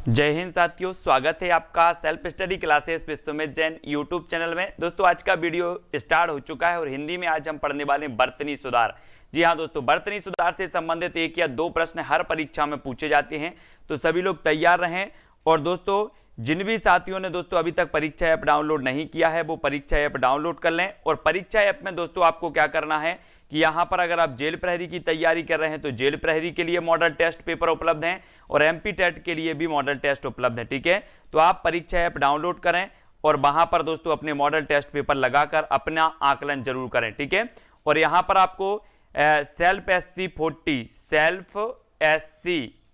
जय हिंद साथियों, स्वागत है आपका self study classes Vishwamit Jain YouTube channel में। दोस्तों आज का वीडियो स्टार्ट हो चुका है और हिंदी में आज हम पढ़ने वाले हैं बर्तनी सुधार। जी हाँ दोस्तों, बर्तनी सुधार से संबंधित एक या दो प्रश्न हर परीक्षा में पूछे जाते हैं, तो सभी लोग तैयार रहें। और दोस्तों जिन भी साथियों ने दोस्तों अभी तक परीक्षा ऐप डाउनलोड नहीं किया है वो परीक्षा ऐप डाउनलोड कर लें। और परीक्षा ऐप में दोस्तों आपको क्या करना है कि यहाँ पर अगर आप जेल प्रहरी की तैयारी कर रहे हैं तो जेल प्रहरी के लिए मॉडल टेस्ट पेपर उपलब्ध हैं और एमपी टेट के लिए भी मॉडल टेस्ट उपलब्ध है। ठीक है, तो आप परीक्षा ऐप डाउनलोड करें और वहां पर दोस्तों अपने मॉडल टेस्ट पेपर लगाकर अपना आकलन जरूर करें। ठीक है, और यहाँ पर आपको self SC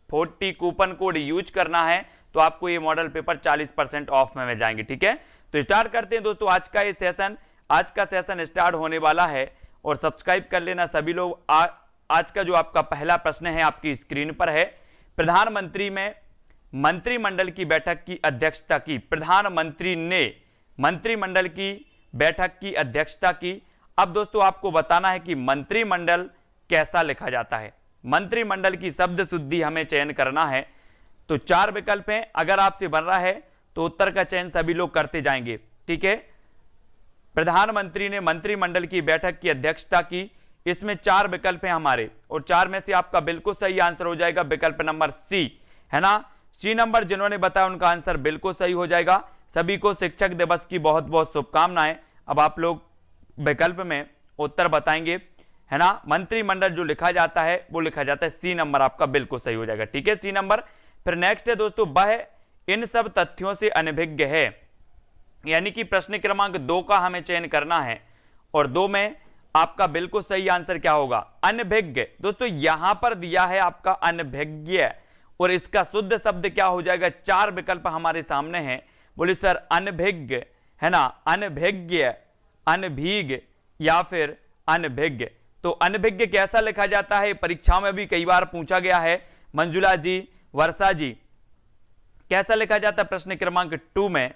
40 coupon code use करना है तो आपको ये मॉडल पेपर 40% ऑफ में मिल जाएंगे। ठीक है, तो स्टार्ट करते हैं दोस्तों आज का ये सेशन। आज का सेशन स्टार्ट होने वाला है और सब्सक्राइब कर लेना सभी लोग। आज का जो आपका पहला प्रश्न है आपकी स्क्रीन पर है। प्रधानमंत्री में मंत्रिमंडल की बैठक की अध्यक्षता की। प्रधानमंत्री ने मंत्रिमंडल की बैठक की अध्यक्षता की। अब दोस्तों आपको बताना है कि मंत्रिमंडल कैसा लिखा जाता है। मंत्रिमंडल की शब्द शुद्धि हमें चयन करना है, तो 4 विकल्प हैं। अगर आपसे बन रहा है तो उत्तर का चयन सभी लोग करते जाएंगे। ठीक है, प्रधानमंत्री ने मंत्रिमंडल की बैठक की अध्यक्षता की, इसमें 4 विकल्प हैं हमारे और 4 में से आपका बिल्कुल सही आंसर हो जाएगा विकल्प नंबर सी, है ना। सी नंबर जिन्होंने बताया उनका आंसर बिल्कुल सही हो जाएगा। सभी को शिक्षक दिवस की बहुत बहुत शुभकामनाएं। अब आप लोग विकल्प में उत्तर बताएंगे, है ना। मंत्रिमंडल जो लिखा जाता है वो लिखा जाता है सी नंबर, आपका बिल्कुल सही हो जाएगा। ठीक है, सी नंबर। फिर नेक्स्ट है दोस्तों, वह इन सब तथ्यों से अनभिज्ञ है, यानी कि प्रश्न क्रमांक 2 का हमें चयन करना है और 2 में आपका बिल्कुल सही आंसर क्या होगा, अनभिज्ञ। दोस्तों यहां पर दिया है आपका अनभिज्ञ और इसका शुद्ध शब्द क्या हो जाएगा। 4 विकल्प हमारे सामने हैं। बोले सर अनभिज्ञ, है ना, अनभिज्ञ, अनभिज्ञ या फिर अनभिज्ञ। तो अनभिज्ञ कैसा लिखा जाता है, परीक्षा में भी कई बार पूछा गया है। मंजुला जी, वर्षा जी, कैसा लिखा जाता है प्रश्न क्रमांक 2 में,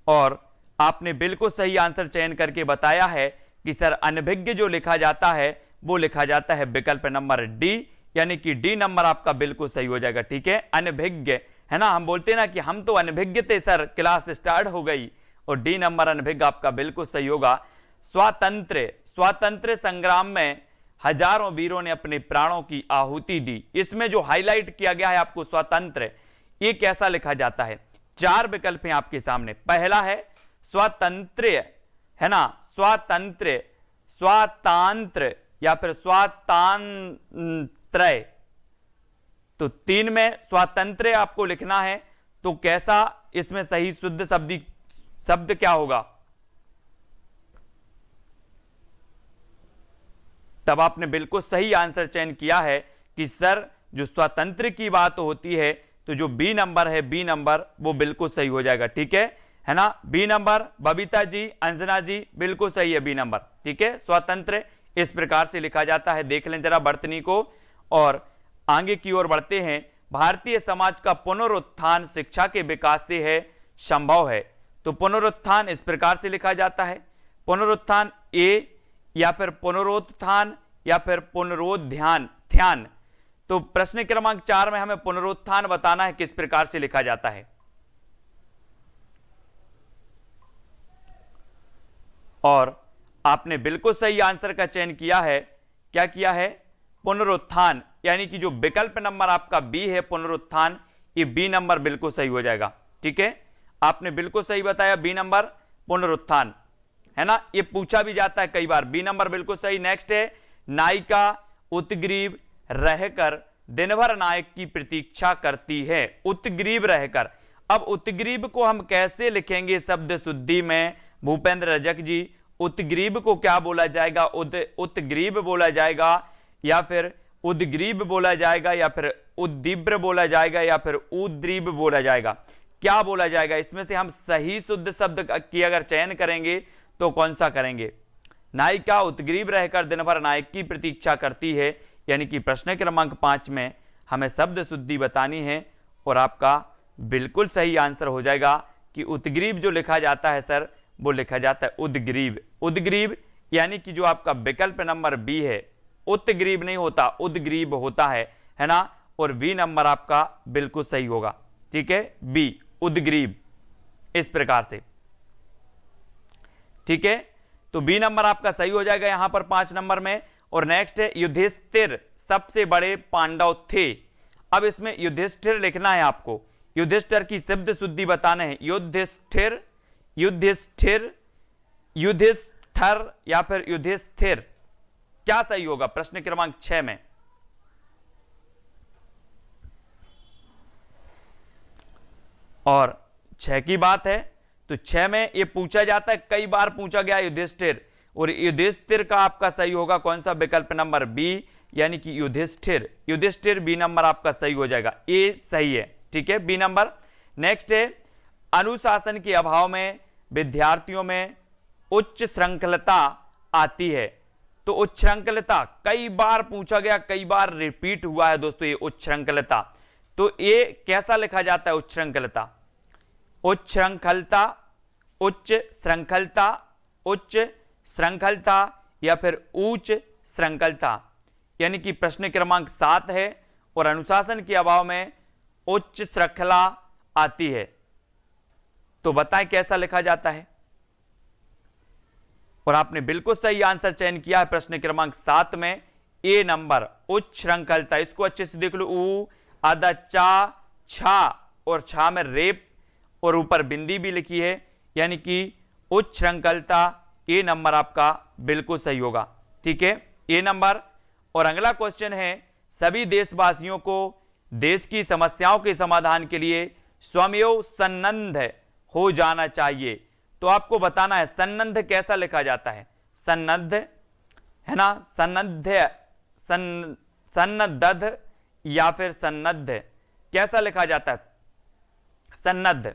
और आपने बिल्कुल सही आंसर चयन करके बताया है कि सर अनभिज्ञ जो लिखा जाता है वो लिखा जाता है विकल्प नंबर डी, यानी कि डी नंबर आपका बिल्कुल सही हो जाएगा। ठीक है, अनभिज्ञ, है ना। हम बोलते हैं ना कि हम तो अनभिज्ञ थे सर, क्लास स्टार्ट हो गई, और डी नंबर अनभिज्ञ आपका बिल्कुल सही होगा। स्वातंत्र संग्राम में हजारों वीरों ने अपने प्राणों की आहुति दी। इसमें जो हाईलाइट किया गया है आपको स्वतंत्र, ये कैसा लिखा जाता है। 4 विकल्प हैं आपके सामने। पहला है स्वतंत्र, है ना, स्वातंत्र, स्वातंत्र या फिर स्वातंत्र। तो 3 में स्वातंत्र आपको लिखना है, तो कैसा इसमें सही शुद्ध शब्द क्या होगा। तब आपने बिल्कुल सही आंसर चयन किया है कि सर जो स्वतंत्र की बात होती है तो जो बी नंबर है, बी नंबर वो बिल्कुल सही हो जाएगा। ठीक है ना। बी नंबर, बबीता जी, अंजना जी, बिल्कुल सही है बी नंबर। ठीक है, स्वतंत्र इस प्रकार से लिखा जाता है। देख लें जरा बर्तनी को और आगे की ओर बढ़ते हैं। भारतीय समाज का पुनरुत्थान शिक्षा के विकास से है, संभव है। तो पुनरुत्थान इस प्रकार से लिखा जाता है, पुनरुत्थान ए या फिर पुनरुत्थान या फिर पुनरोध्यान, ध्यान। तो प्रश्न क्रमांक 4 में हमें पुनरुत्थान बताना है किस प्रकार से लिखा जाता है। और आपने बिल्कुल सही आंसर का चयन किया है। क्या किया है, पुनरुत्थान, यानी कि जो विकल्प नंबर आपका बी है पुनरुत्थान, ये बी नंबर बिल्कुल सही हो जाएगा। ठीक है, आपने बिल्कुल सही बताया, बी नंबर पुनरुत्थान, है ना। ये पूछा भी जाता है कई बार, बी नंबर बिल्कुल सही। नेक्स्ट है, नायिका उत्ग्रीव रहकर दिन भर नायक की प्रतीक्षा करती है। उत्ग्रीव रहकर, अब उत्ग्रीव को हम कैसे लिखेंगे शब्द शुद्धि में, भूपेंद्र रजक जी। उत्ग्रीव को क्या बोला जाएगा, उत्ग्रीव बोला जाएगा या फिर उद्ग्रीव बोला जाएगा या फिर उद्दीव्र बोला जाएगा या फिर उद्रीव बोला जाएगा, क्या बोला जाएगा। इसमें से हम सही शुद्ध शब्द की अगर चयन करेंगे तो कौन सा करेंगे। नायिका उत्ग्रीव रहकर दिन भर नायक की प्रतीक्षा करती है, यानी कि प्रश्न क्रमांक 5 में हमें शब्द शुद्धि बतानी है और आपका बिल्कुल सही आंसर हो जाएगा कि उत्ग्रीव जो लिखा जाता है सर वो लिखा जाता है उद्ग्रीव। उद्ग्रीव यानी कि जो आपका विकल्प नंबर बी है, उत्ग्रीव नहीं होता, उद्ग्रीव होता है ना। और बी नंबर आपका बिल्कुल सही होगा। ठीक है, बी उद्ग्रीव, इस प्रकार से, ठीक है। तो बी नंबर आपका सही हो जाएगा यहां पर 5 नंबर में। और नेक्स्ट है युधिष्ठिर सबसे बड़े पांडव थे। अब इसमें युधिष्ठिर लिखना है आपको, युधिष्ठिर की शब्द शुद्धि बताने हैं। युधिष्ठिर, युधिष्ठिर, युधिष्ठिर या फिर युधिष्ठिर, क्या सही होगा प्रश्न क्रमांक 6 में। और 6 की बात है तो 6 में ये पूछा जाता है, कई बार पूछा गया युधिष्ठिर, और युधिष्ठिर का आपका सही होगा कौन सा, विकल्प नंबर बी, यानी कि युधिष्ठिर। युधिष्ठिर बी नंबर आपका सही हो जाएगा, ए सही है, ठीक है, बी नंबर। नेक्स्ट है अनुशासन के अभाव में विद्यार्थियों में उच्च श्रृंखलता आती है। तो उच्च श्रृंखलता कई बार पूछा गया, कई बार रिपीट हुआ है दोस्तों ये उच्च श्रृंखलता। तो ये कैसा लिखा जाता है उच्च श्रृंखलता, उच्च श्रृंखलता, उच्च श्रृंखलता, उच्च श्रृंखलता या फिर उच्च श्रृंखलता, यानी कि प्रश्न क्रमांक 7 है। और अनुशासन के अभाव में उच्च श्रृंखला आती है, तो बताएं कैसा लिखा जाता है। और आपने बिल्कुल सही आंसर चयन किया है प्रश्न क्रमांक 7 में, ए नंबर उच्च श्रृंखलता। इसको अच्छे से देख लो, ऊ आधा चा छा और छा में रेप और ऊपर बिंदी भी लिखी है, यानी कि उच्च श्रृंखलता, ए नंबर आपका बिल्कुल सही होगा, ठीक है, ए नंबर। और अगला क्वेश्चन है सभी देशवासियों को देश की समस्याओं के समाधान के लिए स्वयं सन्नद्ध हो जाना चाहिए। तो आपको बताना है सन्नद्ध कैसा लिखा जाता है, सन्नद्ध है ना, सन्नद्ध, सन्नद्ध या फिर सन्नद्ध, कैसा लिखा जाता है सन्नद्ध।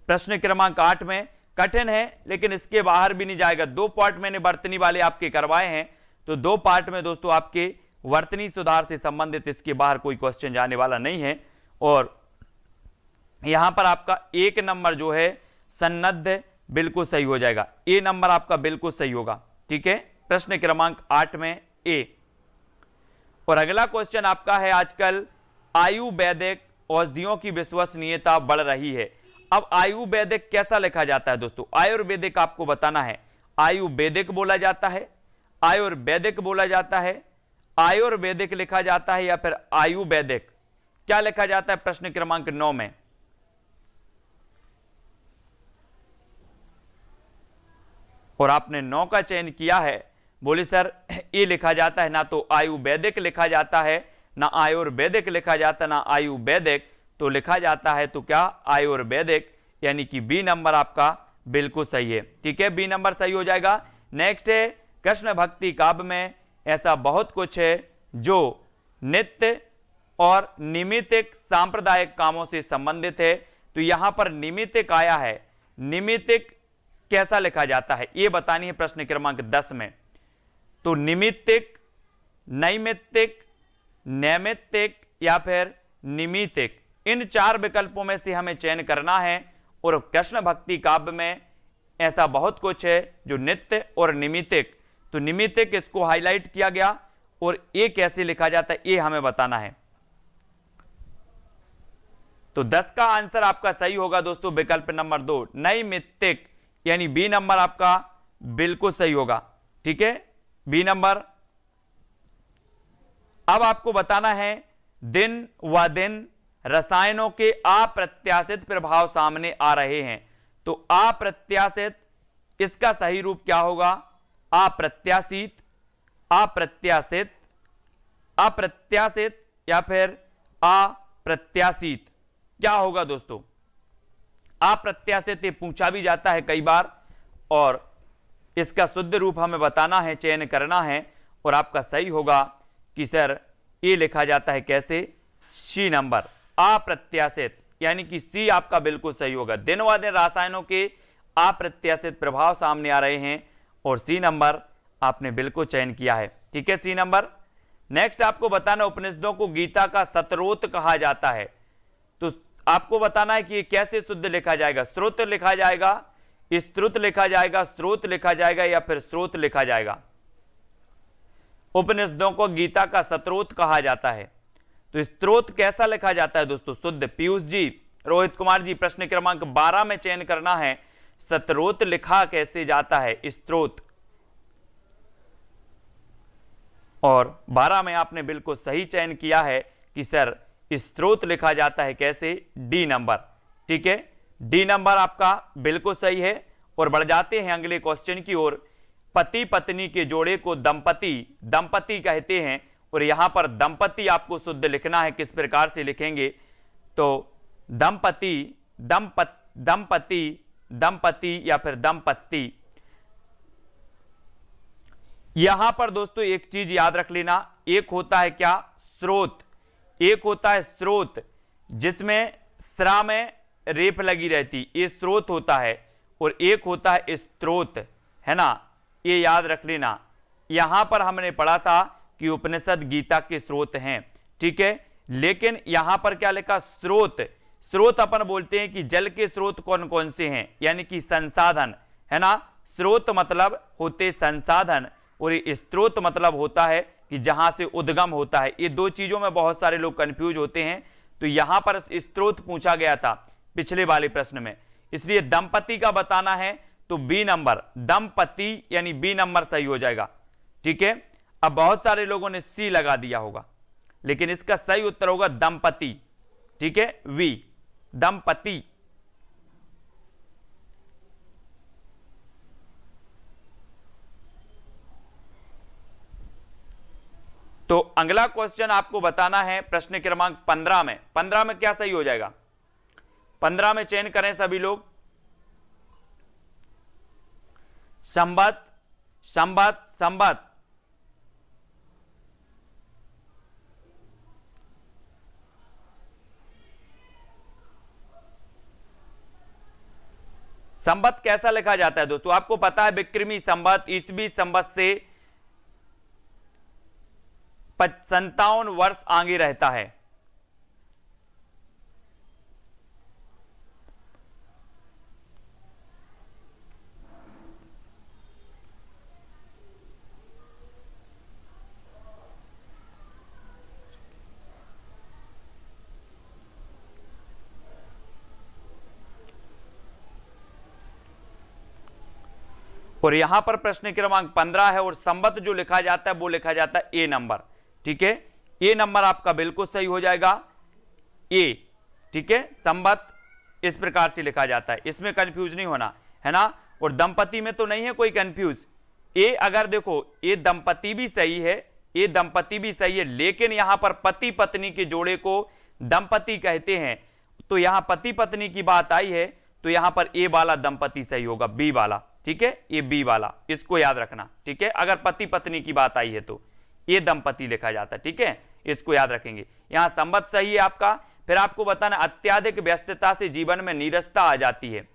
प्रश्न क्रमांक 8 में कठिन है लेकिन इसके बाहर भी नहीं जाएगा। 2 पार्ट मैंने वर्तनी वाले आपके करवाए हैं, तो 2 पार्ट में दोस्तों आपके वर्तनी सुधार से संबंधित इसके बाहर कोई क्वेश्चन जाने वाला नहीं है। और यहां पर आपका 1 नंबर जो है सन्नद्ध बिल्कुल सही हो जाएगा, ए नंबर आपका बिल्कुल सही होगा, ठीक है, प्रश्न क्रमांक 8 में ए। और अगला क्वेश्चन आपका है आजकल आयुर्वेदिक औषधियों की विश्वसनीयता बढ़ रही है। अब आयुर्वेदिक कैसा लिखा जाता है दोस्तों, आयुर्वेदिक आपको बताना है, आयुर्वेदिक बोला जाता है, आयुर्वेदिक बोला जाता है, आयुर्वेदिक लिखा जाता है या फिर आयुर्वेदिक, क्या लिखा जाता है प्रश्न क्रमांक 9 में। और आपने 9 का चयन किया है, बोले सर ये लिखा जाता है, ना तो आयुर्वेदिक लिखा जाता है, ना आयुर्वेदिक लिखा जाता है, ना आयुर्वेदिक, तो लिखा जाता है तो क्या आयुर्वेदिक, यानी कि बी नंबर आपका बिल्कुल सही है, ठीक है, बी नंबर सही हो जाएगा। नेक्स्ट है कृष्ण भक्ति काव्य में ऐसा बहुत कुछ है जो नित्य और निमित्तिक सांप्रदायिक कामों से संबंधित है। तो यहां पर निमित्तिक आया है, निमित्तिक कैसा लिखा जाता है यह बतानी है प्रश्न क्रमांक 10 में। तो निमित्तिक, नैमित्तिक, नैमित्तिक या फिर निमित्तिक, इन 4 विकल्पों में से हमें चयन करना है। और कृष्ण भक्ति काव्य में ऐसा बहुत कुछ है जो नित्य और निमित्तिक, तो निमित्तिक इसको हाईलाइट किया गया और ये कैसे लिखा जाता है ये हमें बताना है। तो 10 का आंसर आपका सही होगा दोस्तों विकल्प नंबर 2 नैमित्तिक, यानी बी नंबर आपका बिल्कुल सही होगा, ठीक है, बी नंबर। अब आपको बताना है दिन व दिन रसायनों के अप्रत्याशित प्रभाव सामने आ रहे हैं। तो अप्रत्याशित, इसका सही रूप क्या होगा, अप्रत्याशित, अप्रत्याशित, अप्रत्याशित या फिर अप्रत्याशित, क्या होगा दोस्तों। अप्रत्याशित ये पूछा भी जाता है कई बार, और इसका शुद्ध रूप हमें बताना है, चयन करना है। और आपका सही होगा कि सर ये लिखा जाता है कैसे, सी नंबर अप्रत्याशित, यानी कि सी आपका बिल्कुल सही होगा। दिन व दिन रसायनों के अप्रत्याशित प्रभाव सामने आ रहे हैं, और सी नंबर आपने बिल्कुल चयन किया है, ठीक है, सी नंबर। नेक्स्ट आपको बताना उपनिषदों को गीता का सत्रोत कहा जाता है। तो आपको बताना है कि ये कैसे शुद्ध लिखा जाएगा, स्रोत लिखा जाएगा, स्तुत लिखा जाएगा, स्रोत लिखा जाएगा या फिर स्रोत लिखा जाएगा। उपनिषदों को गीता का सत्रोत कहा जाता है। तो स्त्रोत कैसा लिखा जाता है दोस्तों? शुद्ध। पीयूष जी, रोहित कुमार जी, प्रश्न क्रमांक 12 में चयन करना है, सत्रोत लिखा कैसे जाता है? स्त्रोत। और 12 में आपने बिल्कुल सही चयन किया है कि सर स्त्रोत लिखा जाता है कैसे? D number. ठीक है, डी नंबर आपका बिल्कुल सही है। और बढ़ जाते हैं अगले क्वेश्चन की ओर। पति पत्नी के जोड़े को दंपति कहते हैं, और यहां पर दंपति आपको शुद्ध लिखना है। किस प्रकार से लिखेंगे? तो दंपति या फिर दंपत्ति। यहां पर दोस्तों एक चीज याद रख लेना, एक होता है क्या? स्रोत। एक होता है स्रोत जिसमें स्रा में रेफ लगी रहती, ये स्रोत होता है। और एक होता है स्त्रोत, है ना, ये याद रख लेना। यहां पर हमने पढ़ा था कि उपनिषद गीता के स्रोत हैं। ठीक है, लेकिन यहां पर क्या लिखा? स्रोत। स्रोत अपन बोलते हैं कि जल के स्रोत कौन कौन से हैं, यानी कि संसाधन, है ना। स्रोत मतलब होते संसाधन, और ये स्त्रोत मतलब होता है कि जहां से उद्गम होता है। ये दो चीजों में बहुत सारे लोग कंफ्यूज होते हैं। तो यहां पर स्त्रोत पूछा गया था पिछले वाले प्रश्न में, इसलिए दंपति का बताना है तो बी नंबर, दंपति यानी बी नंबर सही हो जाएगा। ठीक है, अब बहुत सारे लोगों ने सी लगा दिया होगा, लेकिन इसका सही उत्तर होगा दंपति। ठीक है, वी, दंपति। तो अगला क्वेश्चन आपको बताना है प्रश्न क्रमांक 15 में। 15 में क्या सही हो जाएगा? 15 में चयन करें सभी लोग। संबत, संबत, संबत। संबत कैसा लिखा जाता है दोस्तों? आपको पता है विक्रमी संबत ईसवी संबत से 57 वर्ष आगे रहता है। और यहां पर प्रश्न क्रमांक 15 है, और संबत जो लिखा जाता है वो लिखा जाता है ए नंबर। ठीक है, ए नंबर आपका बिल्कुल सही हो जाएगा, ए। ठीक है, संबत इस प्रकार से लिखा जाता है, इसमें कंफ्यूज नहीं होना, है ना। और दंपति में तो नहीं है कोई कंफ्यूज। ए अगर देखो, ए दंपति भी सही है, ए दंपति भी सही है, लेकिन यहां पर पति पत्नी के जोड़े को दंपति कहते हैं। तो यहां पति पत्नी की बात आई है, तो यहां पर ए वाला दंपति सही होगा, बी वाला। ठीक है, ये बी वाला, इसको याद रखना। ठीक है, अगर पति पत्नी की बात आई है तो ये दंपति लिखा जाता है। ठीक है, इसको याद रखेंगे। यहां संबत सही है आपका। फिर आपको बताना, अत्याधिक व्यस्तता से जीवन में नीरसता आ जाती है।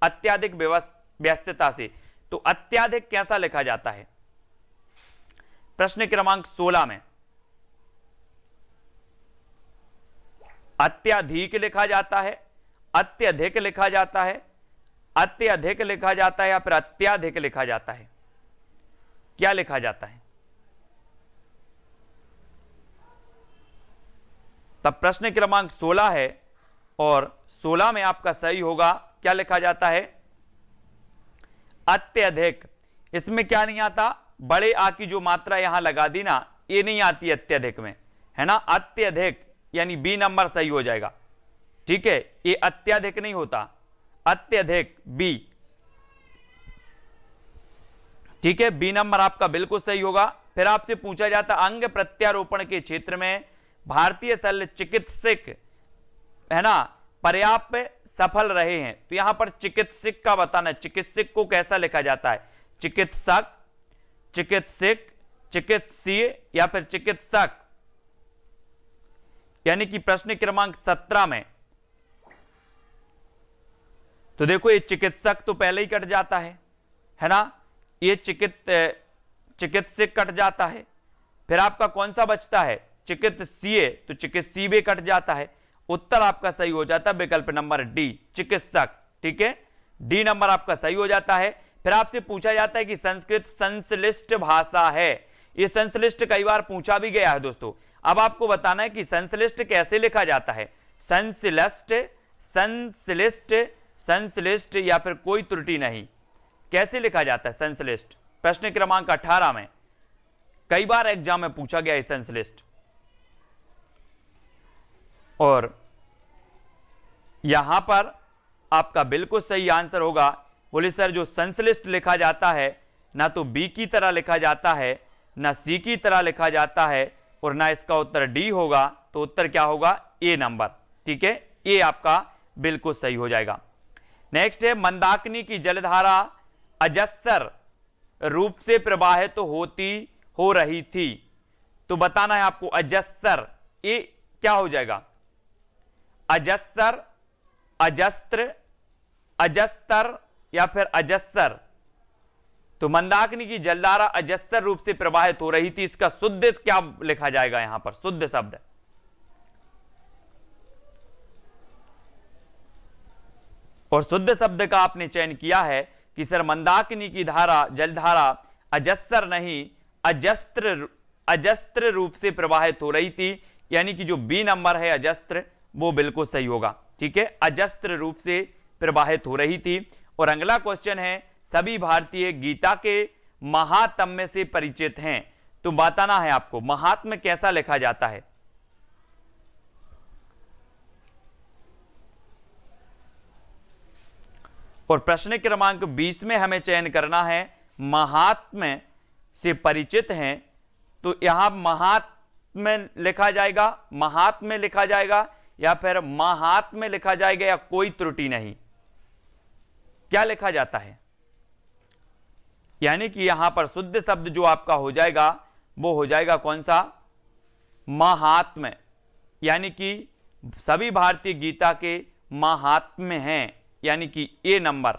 अत्याधिक व्यस्तता से, तो अत्याधिक कैसा लिखा जाता है? प्रश्न क्रमांक 16 में अत्याधिक लिखा जाता है, अत्यधिक लिखा जाता है, अत्यधिक लिखा जाता है, या फिर अत्याधिक लिखा जाता है? क्या लिखा जाता है? तब प्रश्न क्रमांक 16 है, और 16 में आपका सही होगा, क्या लिखा जाता है? अत्यधिक। इसमें क्या नहीं आता? बड़े आ की जो मात्रा यहां लगा दी ना, ये नहीं आती अत्यधिक में, है ना। अत्यधिक यानी बी नंबर सही हो जाएगा। ठीक है, ये अत्यधिक नहीं होता, अत्यधिक, बी। ठीक है, बी नंबर आपका बिल्कुल सही होगा। फिर आपसे पूछा जाता, अंग प्रत्यारोपण के क्षेत्र में भारतीय शल्य चिकित्सक, है ना, पर्याप्त सफल रहे हैं। तो यहां पर चिकित्सक का बताना है, चिकित्सक को कैसा लिखा जाता है? चिकित्सक, चिकित्सक, चिकित्सीय, या फिर चिकित्सक। यानी कि प्रश्न क्रमांक 17 में तो देखो, ये चिकित्सक तो पहले ही कट जाता है ना। ये चिकित्सक कट जाता है। फिर आपका कौन सा बचता है? चिकित्सीय, तो चिकित्सीय कट जाता है। उत्तर आपका सही हो जाता है विकल्प नंबर डी, चिकित्सक। ठीक है, डी नंबर आपका सही हो जाता है। फिर आपसे पूछा जाता है कि संस्कृत संश्लिष्ट भाषा है, ये संश्लिष्ट कई बार पूछा भी गया है दोस्तों। अब आपको बताना है कि संश्लिष्ट कैसे लिखा जाता है। संश्लिष्ट, संश्लिष्ट, संश्लिष्ट या फिर कोई त्रुटि नहीं, कैसे लिखा जाता है संश्लिष्ट? प्रश्न क्रमांक 18 में कई बार एग्जाम में पूछा गया है संश्लिष्ट। और यहां पर आपका बिल्कुल सही आंसर होगा, बोले सर जो संश्लिष्ट लिखा जाता है ना तो बी की तरह लिखा जाता है ना सी की तरह लिखा जाता है और ना इसका उत्तर डी होगा, तो उत्तर क्या होगा? ए नंबर। ठीक है, ए आपका बिल्कुल सही हो जाएगा। नेक्स्ट है मंदाकिनी की जलधारा अजस्र रूप से प्रवाहित हो रही थी, तो बताना है आपको अजस्र, ये क्या हो जाएगा? अजस्र, अजस्त्र, अजस्तर या फिर अजस्र। तो मंदाकिनी की जलधारा अजस्र रूप से प्रवाहित हो रही थी, इसका शुद्ध क्या लिखा जाएगा? यहां पर शुद्ध शब्द, और शुद्ध शब्द का आपने चयन किया है कि सर मंदाकिनी की धारा जलधारा अजस्र नहीं अजस्त्र रूप से प्रवाहित हो रही थी, यानी कि जो बी नंबर है अजस्त्र, वो बिल्कुल सही होगा। ठीक है, अजस्त्र रूप से प्रवाहित हो रही थी। और अगला क्वेश्चन है सभी भारतीय गीता के महात्म्य से परिचित हैं, तो बताना है आपको महात्म्य कैसा लिखा जाता है। और प्रश्न क्रमांक 20 में हमें चयन करना है महात्म्य से परिचित हैं, तो यहां महात्म्य लिखा जाएगा, महात्म्य लिखा जाएगा या फिर महात्म्य लिखा जाएगा या कोई त्रुटि नहीं, क्या लिखा जाता है? यानी कि यहां पर शुद्ध शब्द जो आपका हो जाएगा वो हो जाएगा कौन सा? महात्म्य, यानी कि सभी भारतीय गीता के महात्म्य हैं, यानी कि ए नंबर।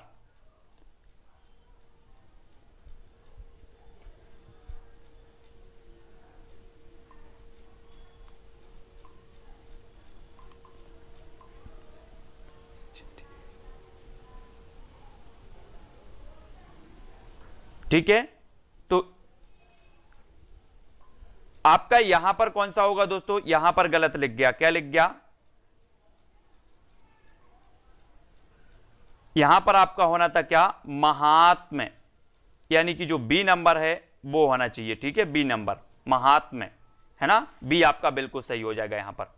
ठीक है, तो आपका यहां पर कौन सा होगा दोस्तों? यहां पर गलत लिख गया, क्या लिख गया? यहां पर आपका होना था क्या? महात्म्य, यानी कि जो बी नंबर है वो होना चाहिए। ठीक है, बी नंबर महात्म्य है ना, बी आपका बिल्कुल सही हो जाएगा यहां पर।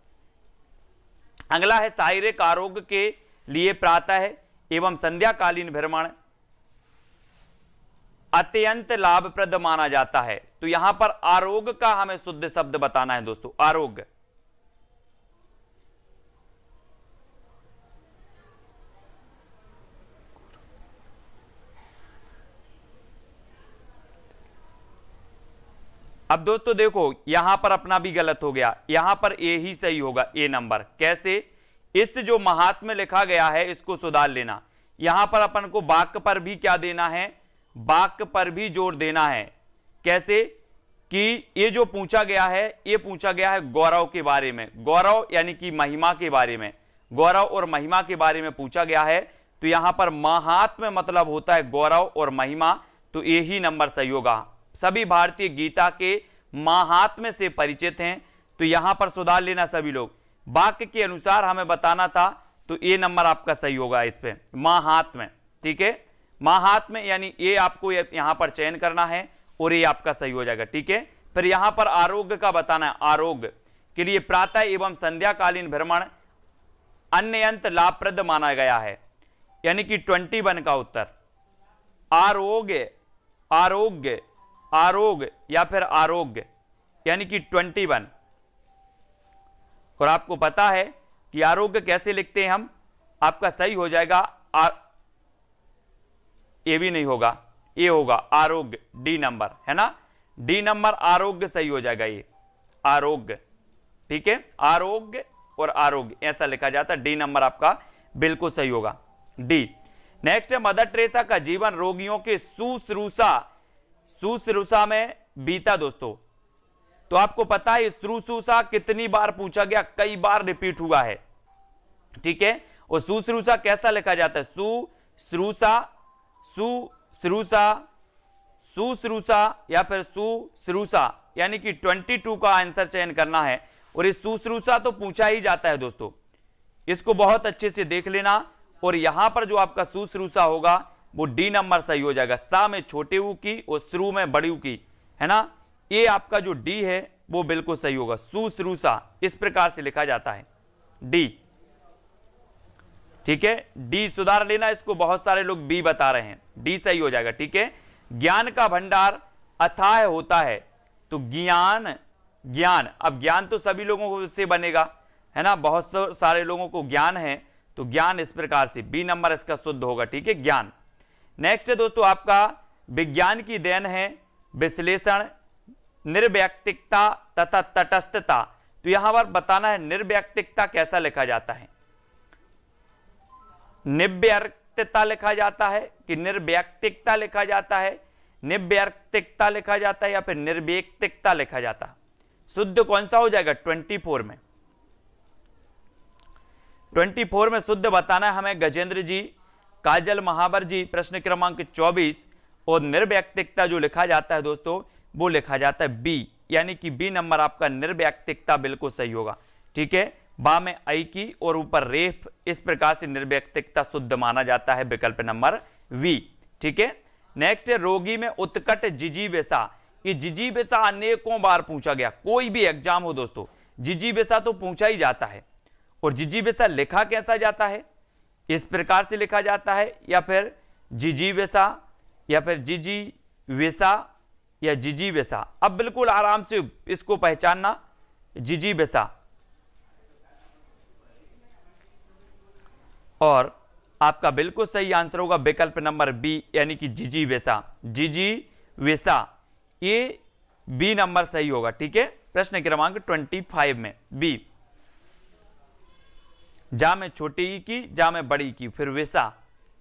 अगला है शारीरिक आरोग्य के लिए प्रातः एवं संध्याकालीन भ्रमण अत्यंत लाभप्रद माना जाता है, तो यहां पर आरोग्य का हमें शुद्ध शब्द बताना है दोस्तों। आरोग्य, अब दोस्तों देखो यहां पर अपना भी गलत हो गया, यहां पर ए ही सही होगा, ए नंबर। कैसे? इस जो महात्म्य लिखा गया है इसको सुधार लेना। यहां पर अपन को वाक्य पर भी क्या देना है? वाक्य पर भी जोर देना है। कैसे? कि ये जो पूछा गया है, ये पूछा गया है गौरव के बारे में, गौरव यानी कि महिमा के बारे में, गौरव और महिमा के बारे में पूछा गया है, तो यहां पर महात्म्य मतलब होता है गौरव और महिमा, तो ये ही नंबर सही होगा। सभी भारतीय गीता के महात्म्य से परिचित हैं, तो यहां पर सुधार लेना सभी लोग। वाक्य के अनुसार हमें बताना था, तो ये नंबर आपका सही होगा इस पे, महात्म्य। ठीक है, महात्म्य यानी ये आपको यहां पर चयन करना है और ये आपका सही हो जाएगा। ठीक है, फिर यहां पर आरोग्य का बताना है। आरोग्य के लिए प्रातः एवं संध्याकालीन भ्रमण अन्यंत लाभप्रद माना गया है, यानी कि 21 का उत्तर आरोग्य, आरोग्य, आरोग्य या फिर आरोग्य, यानी कि 21। और आपको पता है कि आरोग्य कैसे लिखते हैं हम, आपका सही हो जाएगा ये भी नहीं होगा, ये होगा आरोग्य, डी नंबर है ना, डी नंबर आरोग्य सही हो जाएगा, ये आरोग्य। ठीक है, आरोग्य और आरोग्य ऐसा लिखा जाता है, डी नंबर आपका बिल्कुल सही होगा, डी। नेक्स्ट है मदर टेरेसा का जीवन रोगियों के शुश्रूषा में बीता दोस्तों। तो आपको पता है शुश्रूषा कितनी बार पूछा गया, कई बार रिपीट हुआ है। ठीक है, और शुश्रूषा कैसा लिखा जाता है? शुश्रूषा, शुश्रूषा, शुश्रूषा या फिर शुश्रूषा, यानी कि 22 का आंसर चयन करना है। और इस शुश्रूषा तो पूछा ही जाता है दोस्तों, इसको बहुत अच्छे से देख लेना। और यहां पर जो आपका शुश्रूषा होगा वो डी नंबर सही हो जाएगा। सा में छोटे ऊ की और श्रू में बड़ी ऊ की, है ना। ये आपका जो डी है वो बिल्कुल सही होगा। शुश्रूषा इस प्रकार से लिखा जाता है, डी। ठीक है, डी सुधार लेना, इसको बहुत सारे लोग बी बता रहे हैं, डी सही हो जाएगा। ठीक है, ज्ञान का भंडार अथाह होता है, तो ज्ञान, ज्ञान, अब ज्ञान तो सभी लोगों से बनेगा, है ना, बहुत सारे लोगों को ज्ञान है, तो ज्ञान इस प्रकार से बी नंबर इसका शुद्ध होगा। ठीक है, ज्ञान। नेक्स्ट है दोस्तों आपका विज्ञान की देन है विश्लेषण, निर्व्यक्तिकता तथा तटस्थता। तो यहां पर बताना है निर्व्यक्तिकता कैसा लिखा जाता है, निव्यक्तिकता लिखा जाता है कि निर्व्यक्तिकता लिखा जाता है, निव्यक्तिकता लिखा जाता है या फिर निर्व्यक्तिकता लिखा जाता है। शुद्ध कौन सा हो जाएगा 24 में, 24 में शुद्ध बताना है हमें गजेंद्र जी, काजल महावर जी, प्रश्न क्रमांक 24। और निर्व्यक्तिकता जो लिखा जाता है दोस्तों वो लिखा जाता है बी, यानी कि बी नंबर आपका निर्व्यक्तिकता बिल्कुल सही होगा। ठीक है, बा में आई की और ऊपर रेफ, इस प्रकार से निर्व्यक्तिकता शुद्ध माना जाता है, विकल्प नंबर वी। ठीक है, नेक्स्ट है रोगी में उत्कट जिजीविषा। ये जिजीविषा अनेकों बार पूछा गया, कोई भी एग्जाम हो दोस्तों जिजीविषा तो पूछा ही जाता है। और जिजीविषा लिखा कैसा जाता है, इस प्रकार से लिखा जाता है या फिर जिजीविषा या फिर जिजीविषा या जिजीविषा। अब बिल्कुल आराम से इसको पहचानना, जिजीविषा। और आपका बिल्कुल सही आंसर होगा विकल्प नंबर बी, यानी कि जिजीविषा, जिजीविषा, ये बी नंबर सही होगा। ठीक है, प्रश्न क्रमांक 25 में बी। जा में छोटी ई की, जा में बड़ी की, फिर विषा,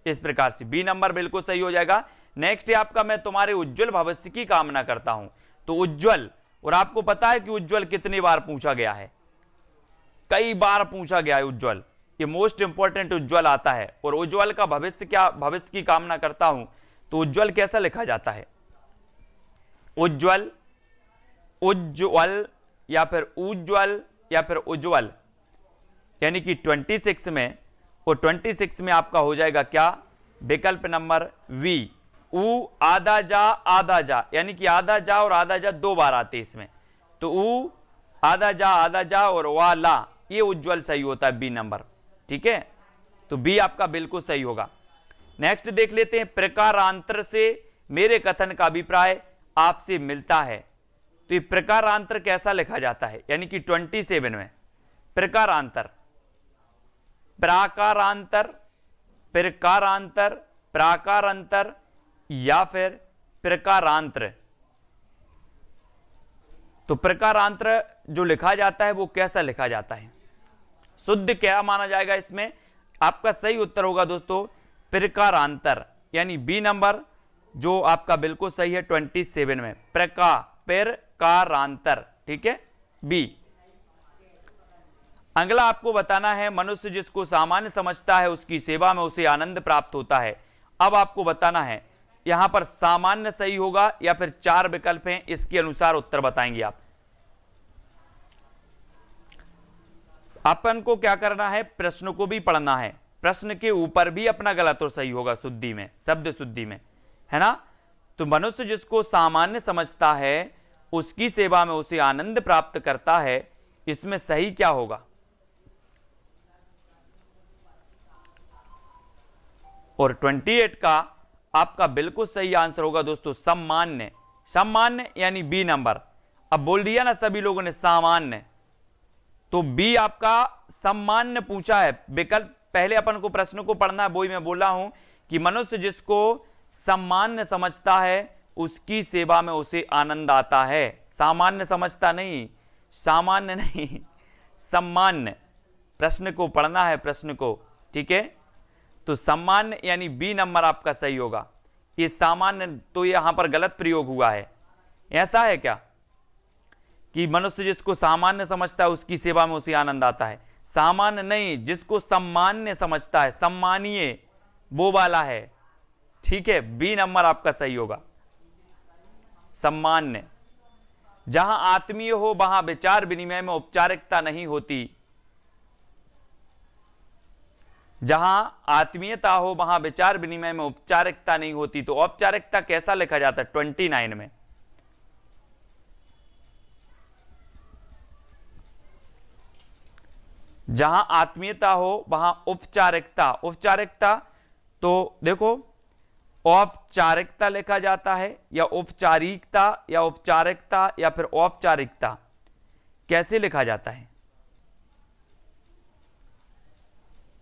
इस प्रकार से बी नंबर बिल्कुल सही हो जाएगा। नेक्स्ट है आपका मैं तुम्हारे उज्जवल भविष्य की कामना करता हूं। तो उज्जवल, और आपको पता है कि उज्जवल कितनी बार पूछा गया है, कई बार पूछा गया है उज्जवल, ये मोस्ट इंपॉर्टेंट उज्जवल आता है। और उज्जवल का भविष्य क्या, भविष्य की कामना करता हूं, तो उज्जवल कैसा लिखा जाता है, उज्जवल, उज्जवल या फिर उज्जवल या फिर उज्जवल, यानी कि 26 में। और 26 में आपका हो जाएगा क्या, विकल्प नंबर वी, ऊ आधा जा, यानी कि आधा जा और आधा जा दो बार आते इसमें, तो ऊ आधा जा और वाला, ये उज्जवल सही होता है बी नंबर। ठीक है, तो बी आपका बिल्कुल सही होगा। नेक्स्ट देख लेते हैं, प्रकारांतर से मेरे कथन का अभिप्राय आपसे मिलता है। तो ये प्रकारांतर कैसा लिखा जाता है, यानी कि 27 में प्रकारांतर, प्राकारांतर, प्रकारांतर, प्राकारांतर या फिर प्रकारांतर। तो प्रकारांतर जो लिखा जाता है वो कैसा लिखा जाता है, शुद्ध क्या माना जाएगा इसमें, आपका सही उत्तर होगा दोस्तों प्रकारांतर, यानी बी नंबर जो आपका बिल्कुल सही है 27 में, प्रकारांतर। ठीक है, बी। अगला आपको बताना है मनुष्य जिसको सामान्य समझता है उसकी सेवा में उसे आनंद प्राप्त होता है। अब आपको बताना है यहां पर सामान्य सही होगा या फिर 4 विकल्प हैं, इसके अनुसार उत्तर बताएंगे आप। अपन को क्या करना है, प्रश्न को भी पढ़ना है, प्रश्न के ऊपर भी अपना गलत और सही होगा शुद्धि में, शब्द शुद्धि में, है ना। तो मनुष्य जिसको सामान्य समझता है उसकी सेवा में उसे आनंद प्राप्त करता है, इसमें सही क्या होगा, और 28 का आपका बिल्कुल सही आंसर होगा दोस्तों सामान्य, सामान्य यानी बी नंबर। अब बोल दिया ना सभी लोगों ने सामान्य, तो बी आपका सामान्य पूछा है विकल्प। पहले अपन को प्रश्न को पढ़ना है, वही मैं बोला हूं कि मनुष्य जिसको सामान्य समझता है उसकी सेवा में उसे आनंद आता है, सामान्य समझता नहीं, सामान्य नहीं, सामान्य, प्रश्न को पढ़ना है, प्रश्न को। ठीक है, तो सामान्य यानी बी नंबर आपका सही होगा। ये सामान्य तो यहां पर गलत प्रयोग हुआ है, ऐसा है क्या कि मनुष्य जिसको सामान्य समझता है उसकी सेवा में उसे आनंद आता है, सामान्य नहीं, जिसको सम्मान्य समझता है, सम्मानीय वो वाला है। ठीक है, बी नंबर आपका सही होगा। सम्मान्य। जहां आत्मीय हो वहां विचार विनिमय में औपचारिकता नहीं होती। जहां आत्मीयता हो वहां विचार विनिमय में औपचारिकता नहीं होती। तो औपचारिकता कैसा लिखा जाता है 29 में? जहां आत्मीयता हो वहां औपचारिकता। औपचारिकता तो देखो औपचारिकता लिखा जाता है या औपचारिकता या औपचारिकता या फिर औपचारिकता, कैसे लिखा जाता है?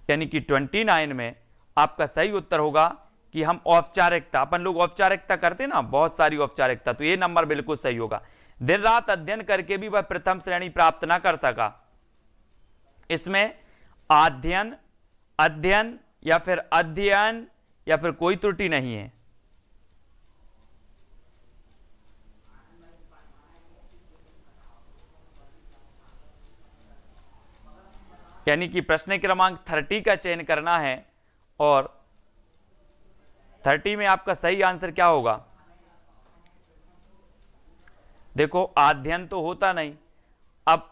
यानी कि 29 में आपका सही उत्तर होगा कि हम औपचारिकता, अपन लोग औपचारिकता करते ना, बहुत सारी औपचारिकता, तो ये नंबर बिल्कुल सही होगा। दिन रात अध्ययन करके भी वह प्रथम श्रेणी प्राप्त ना कर सका। इसमें अध्ययन, अध्ययन या फिर अध्ययन या फिर कोई त्रुटि नहीं है। यानी कि प्रश्न क्रमांक 30 का चयन करना है और 30 में आपका सही आंसर क्या होगा? देखो अध्ययन तो होता नहीं, अब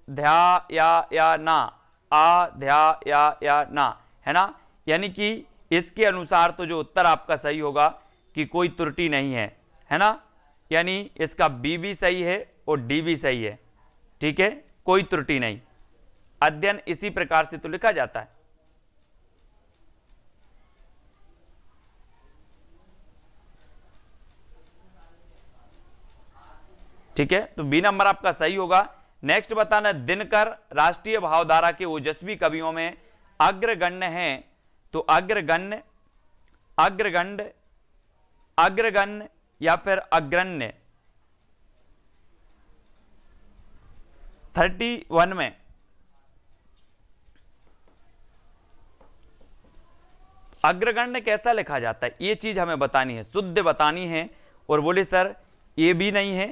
ध्या या ना, ध्या या ना, है ना। यानी कि इसके अनुसार तो जो उत्तर आपका सही होगा कि कोई त्रुटि नहीं है ना। यानी इसका बी भी सही है और डी भी सही है, ठीक है, कोई त्रुटि नहीं। अध्ययन इसी प्रकार से तो लिखा जाता है। ठीक है, तो बी नंबर आपका सही होगा। नेक्स्ट बताना, दिनकर राष्ट्रीय भावधारा के ओजस्वी कवियों में अग्रगण्य हैं। तो अग्रगण्य, अग्रगण्य, अग्रगण्य या फिर अग्रण्य। 31 में अग्रगण्य कैसा लिखा जाता है, ये चीज हमें बतानी है, शुद्ध बतानी है। और बोले सर ए भी नहीं है,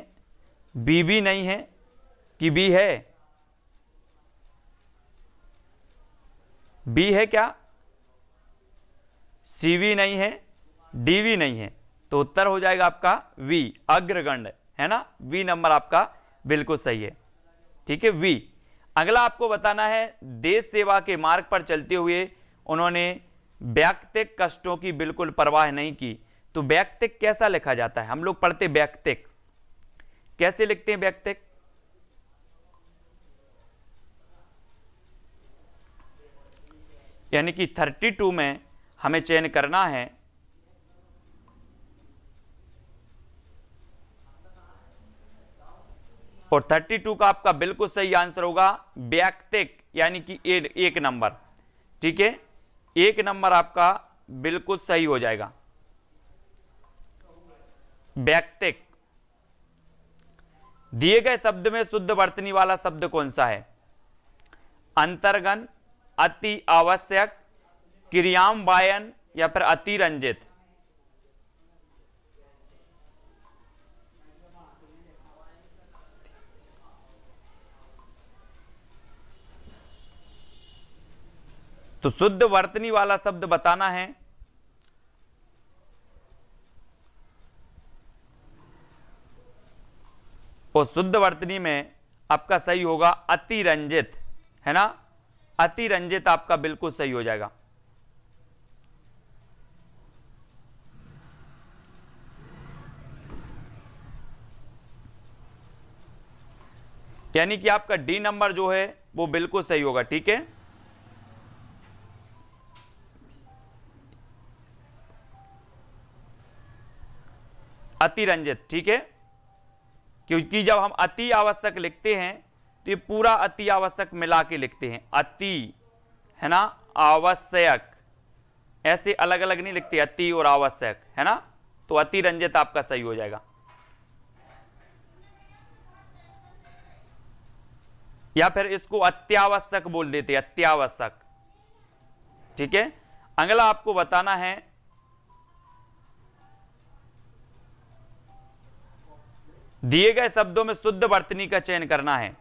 बी भी नहीं है कि बी है? बी है क्या? सी भी नहीं है, डी भी नहीं है, तो उत्तर हो जाएगा आपका वी, अग्रगण्य, है ना। वी नंबर आपका बिल्कुल सही है, ठीक है, वी। अगला आपको बताना है, देश सेवा के मार्ग पर चलते हुए उन्होंने वैयक्तिक कष्टों की बिल्कुल परवाह नहीं की। तो वैयक्तिक कैसा लिखा जाता है? हम लोग पढ़ते वैयक्तिक, कैसे लिखते हैं वैयक्तिक? यानी कि 32 में हमें चयन करना है और 32 का आपका बिल्कुल सही आंसर होगा वैयक्तिक, यानी कि एक नंबर, ठीक है, एक नंबर आपका बिल्कुल सही हो जाएगा, वैयक्तिक। दिए गए शब्द में शुद्ध वर्तनी वाला शब्द कौन सा है? अंतर्गन, अति आवश्यक, क्रियान्वयन या फिर अतिरंजित। तो शुद्ध वर्तनी वाला शब्द बताना है। और शुद्ध वर्तनी में आपका सही होगा अतिरंजित, है ना। अतिरंजित आपका बिल्कुल सही हो जाएगा। यानी कि आपका डी नंबर जो है वो बिल्कुल सही होगा, ठीक है। अतिरंजित, ठीक है, क्योंकि जब हम अति आवश्यक लिखते हैं तो ये पूरा अति आवश्यक मिला के लिखते हैं, अति, है ना, आवश्यक, ऐसे अलग अलग नहीं लिखते, अति और आवश्यक, है ना। तो अतिरंजित आपका सही हो जाएगा। या फिर इसको अत्यावश्यक बोल देते, अत्यावश्यक, ठीक है। अगला आपको बताना है, दिए गए शब्दों में शुद्ध वर्तनी का चयन करना है।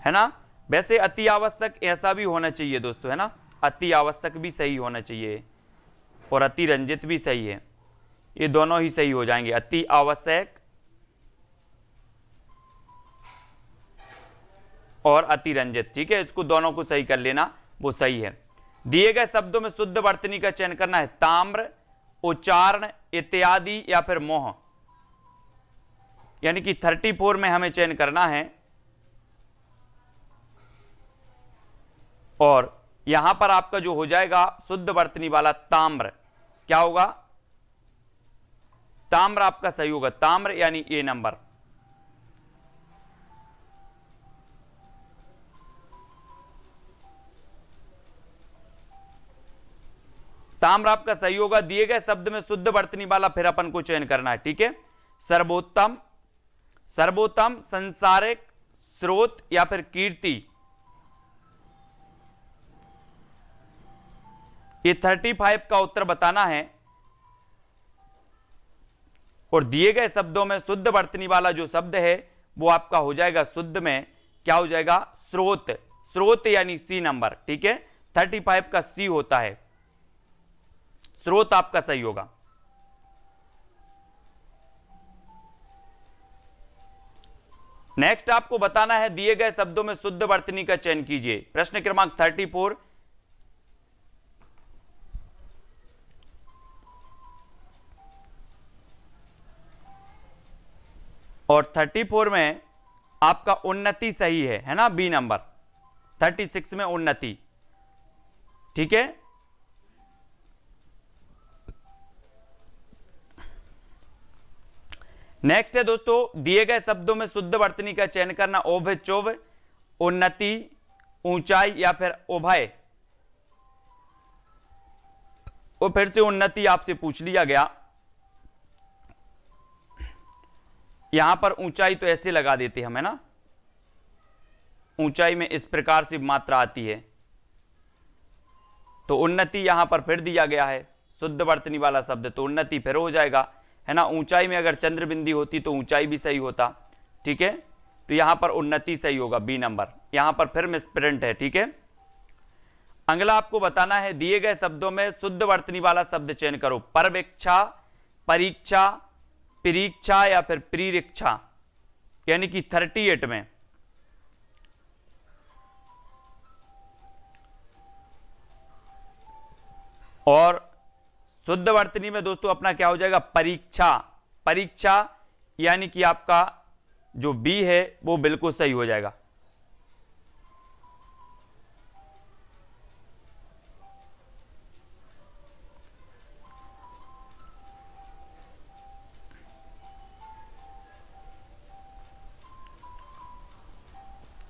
है ना, वैसे अति आवश्यक ऐसा भी होना चाहिए दोस्तों, है ना, अति आवश्यक भी सही होना चाहिए और अति रंजित भी सही है, ये दोनों ही सही हो जाएंगे। अति आवश्यक और अति रंजित, ठीक है, इसको दोनों को सही कर लेना, वो सही है। दिए गए शब्दों में शुद्ध वर्तनी का चयन करना है, ताम्र, उच्चारण, इत्यादि या फिर मोह। यानी कि 34 में हमें चयन करना है और यहां पर आपका जो हो जाएगा शुद्ध वर्तनी वाला ताम्र, क्या होगा, ताम्र आपका सही होगा, ताम्र यानी ए नंबर। ताम्र आपका सही होगा। दिए गए शब्द में शुद्ध वर्तनी वाला फिर अपन को चयन करना है, ठीक है। सर्वोत्तम, सर्वोत्तम, संसारिक, स्रोत या फिर कीर्ति। ये 35 का उत्तर बताना है और दिए गए शब्दों में शुद्ध वर्तनी वाला जो शब्द है वो आपका हो जाएगा शुद्ध में, क्या हो जाएगा, स्रोत, स्रोत यानी सी नंबर, ठीक है। 35 का सी होता है, स्रोत आपका सही होगा। नेक्स्ट आपको बताना है दिए गए शब्दों में शुद्ध वर्तनी का चयन कीजिए। प्रश्न क्रमांक 34, और 34 में आपका उन्नति सही है ना, बी नंबर। 36 में उन्नति, ठीक है। नेक्स्ट है दोस्तों, दिए गए शब्दों में शुद्ध वर्तनी का चयन करना, ओभ, चोभ, उन्नति, ऊंचाई या फिर उभय। वो फिर से उन्नति आपसे पूछ लिया गया, यहां पर ऊंचाई तो ऐसे लगा देते हम, है ना, ऊंचाई में इस प्रकार से मात्रा आती है, तो उन्नति यहां पर फिर दिया गया है शुद्ध वर्तनी वाला शब्द, तो उन्नति फिर हो जाएगा, है ना। ऊंचाई में अगर चंद्र बिंदी होती तो ऊंचाई भी सही होता, ठीक है। तो यहां पर उन्नति सही होगा, बी नंबर। यहां पर फिर मिसप्रिंट है, ठीक है। अगला आपको बताना है दिए गए शब्दों में शुद्ध वर्तनी वाला शब्द चयन करो, परवेक्षा, परीक्षा, परीक्षा या फिर प्रीरिक्षा। यानी कि 38 में और शुद्ध वर्तनी में दोस्तों अपना क्या हो जाएगा, परीक्षा, परीक्षा यानी कि आपका जो बी है वो बिल्कुल सही हो जाएगा।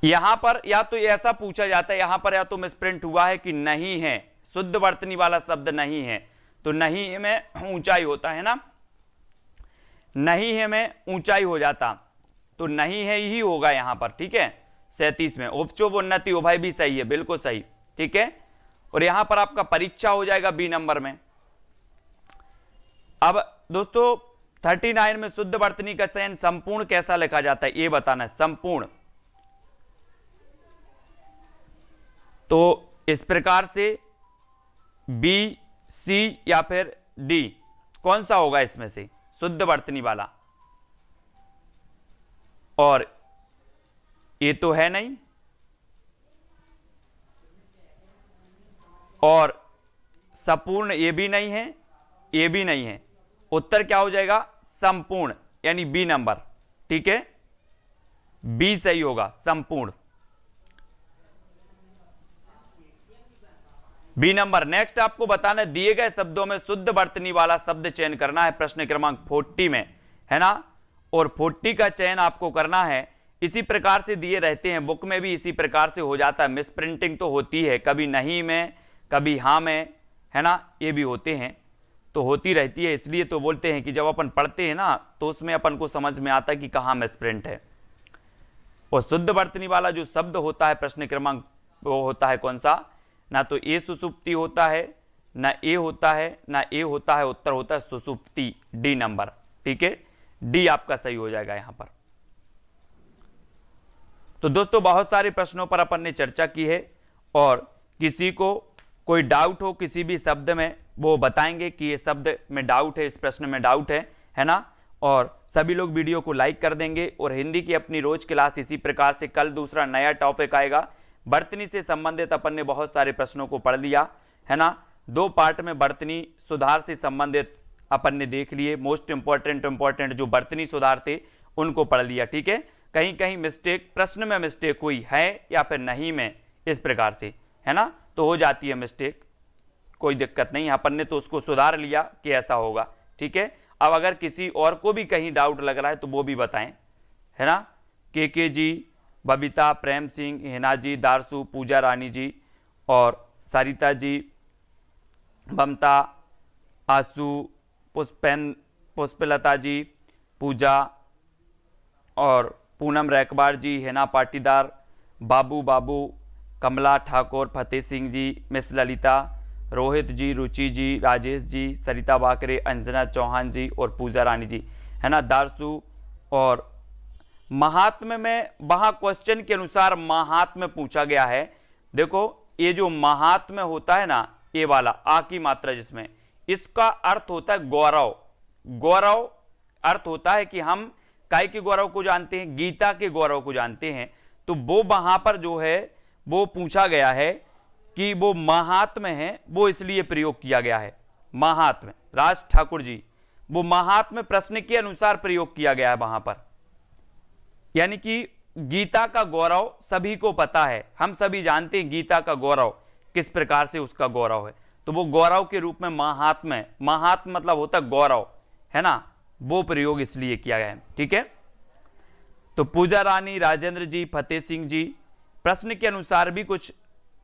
यहां पर या तो ऐसा पूछा जाता है, यहां पर या तो मिसप्रिंट हुआ है कि नहीं है, शुद्ध वर्तनी वाला शब्द नहीं है, तो नहीं में ऊंचाई होता है ना, नहीं है में ऊंचाई हो जाता, तो नहीं है ही होगा यहां पर, ठीक है। 37 में उपचोभ, उन्नति, उभय भी सही है, बिल्कुल सही, ठीक है। और यहां पर आपका परीक्षा हो जाएगा बी नंबर में। अब दोस्तों 39 में शुद्ध वर्तनी का चयन संपूर्ण कैसा लिखा जाता है ये बताना है, संपूर्ण। तो इस प्रकार से बी, सी या फिर डी, कौन सा होगा इसमें से शुद्ध वर्तनी वाला, और ये तो है नहीं, और संपूर्ण ये भी नहीं है, ये भी नहीं है, उत्तर क्या हो जाएगा, संपूर्ण यानी बी नंबर, ठीक है, बी सही होगा, संपूर्ण, बी नंबर। नेक्स्ट आपको बताना है दिए गए शब्दों में शुद्ध वर्तनी वाला शब्द चयन करना है, प्रश्न क्रमांक 40 में, है ना। और 40 का चयन आपको करना है, इसी प्रकार से दिए रहते हैं, बुक में भी इसी प्रकार से हो जाता है, मिस प्रिंटिंग तो होती है, कभी नहीं में, कभी हाँ में, है ना, ये भी होते हैं, तो होती रहती है। इसलिए तो बोलते हैं कि जब अपन पढ़ते हैं ना तो उसमें अपन को समझ में आता है कि कहाँ मिस प्रिंट है। और शुद्ध वर्तनी वाला जो शब्द होता है प्रश्न क्रमांक, वो होता है कौन सा, ना तो ए सुसुप्ति होता है, ना ए होता है, ना ए होता है, उत्तर होता है सुसुप्ति, डी नंबर, ठीक है, डी आपका सही हो जाएगा यहां पर। तो दोस्तों बहुत सारे प्रश्नों पर अपन ने चर्चा की है, और किसी को कोई डाउट हो किसी भी शब्द में, वो बताएंगे कि ये शब्द में डाउट है, इस प्रश्न में डाउट है ना। और सभी लोग वीडियो को लाइक कर देंगे। और हिंदी की अपनी रोज क्लास इसी प्रकार से, कल दूसरा नया टॉपिक आएगा। बर्तनी से संबंधित अपन ने बहुत सारे प्रश्नों को पढ़ लिया है ना। 2 पार्ट में बर्तनी सुधार से संबंधित अपन ने देख लिए। मोस्ट इंपॉर्टेंट जो बर्तनी सुधार थे उनको पढ़ लिया, ठीक है। कहीं कहीं मिस्टेक, प्रश्न में मिस्टेक हुई है या फिर नहीं में, इस प्रकार से है ना, तो हो जाती है मिस्टेक, कोई दिक्कत नहीं, अपन ने तो उसको सुधार लिया कि ऐसा होगा, ठीक है। अब अगर किसी और को भी कहीं डाउट लग रहा है तो वो भी बताएं, है ना। के जी, बबीता, प्रेम सिंह, हिना जी, दारसू, पूजा रानी जी और सरिता जी, ममता, आसू, पुष्पलता जी, पूजा और पूनम रैकबार जी, हिना पाटीदार, बाबू, कमला ठाकुर, फतेह सिंह जी, मिस ललिता, रोहित जी, रुचि जी, राजेश जी, सरिता बाकरे, अंजना चौहान जी और पूजा रानी जी, है ना। दारसू और महात्म्य में, वहां क्वेश्चन के अनुसार महात्म्य पूछा गया है। देखो ये जो महात्म्य होता है ना, ये वाला आ की मात्रा जिसमें, इसका अर्थ होता है गौरव। गौरव अर्थ होता है कि हम काय के गौरव को जानते हैं, गीता के गौरव को जानते हैं। तो वो वहां पर जो है वो पूछा गया है कि वो महात्म्य है, वो इसलिए प्रयोग किया गया है महात्म्य। राज ठाकुर जी, वो महात्म्य प्रश्न के अनुसार प्रयोग किया गया है वहां पर। यानी कि गीता का गौरव सभी को पता है, हम सभी जानते हैं गीता का गौरव किस प्रकार से उसका गौरव है, तो वो गौरव के रूप में महात्म्य, महात्म्य मतलब होता है गौरव, है ना, वो प्रयोग इसलिए किया गया है, ठीक है। तो पूजा रानी, राजेंद्र जी, फतेह सिंह जी, प्रश्न के अनुसार भी कुछ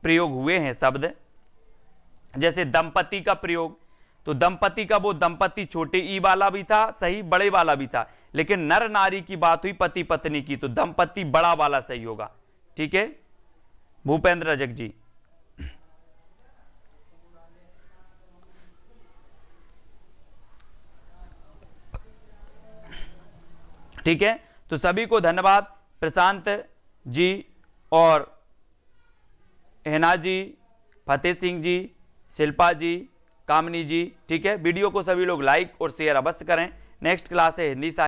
प्रयोग हुए हैं शब्द, जैसे दंपति का प्रयोग। तो दंपति का वो दंपति छोटे ई वाला भी था सही, बड़े वाला भी था, लेकिन नर नारी की बात हुई पति पत्नी की, तो दंपति बड़ा वाला सही होगा, ठीक है। भूपेंद्र रजक जी, ठीक है। तो सभी को धन्यवाद, प्रशांत जी और हिना जी, फतेह सिंह जी, शिल्पा जी, कामनी जी, ठीक है। वीडियो को सभी लोग लाइक और शेयर अवश्य करें। नेक्स्ट क्लास है हिंदी साहित्य।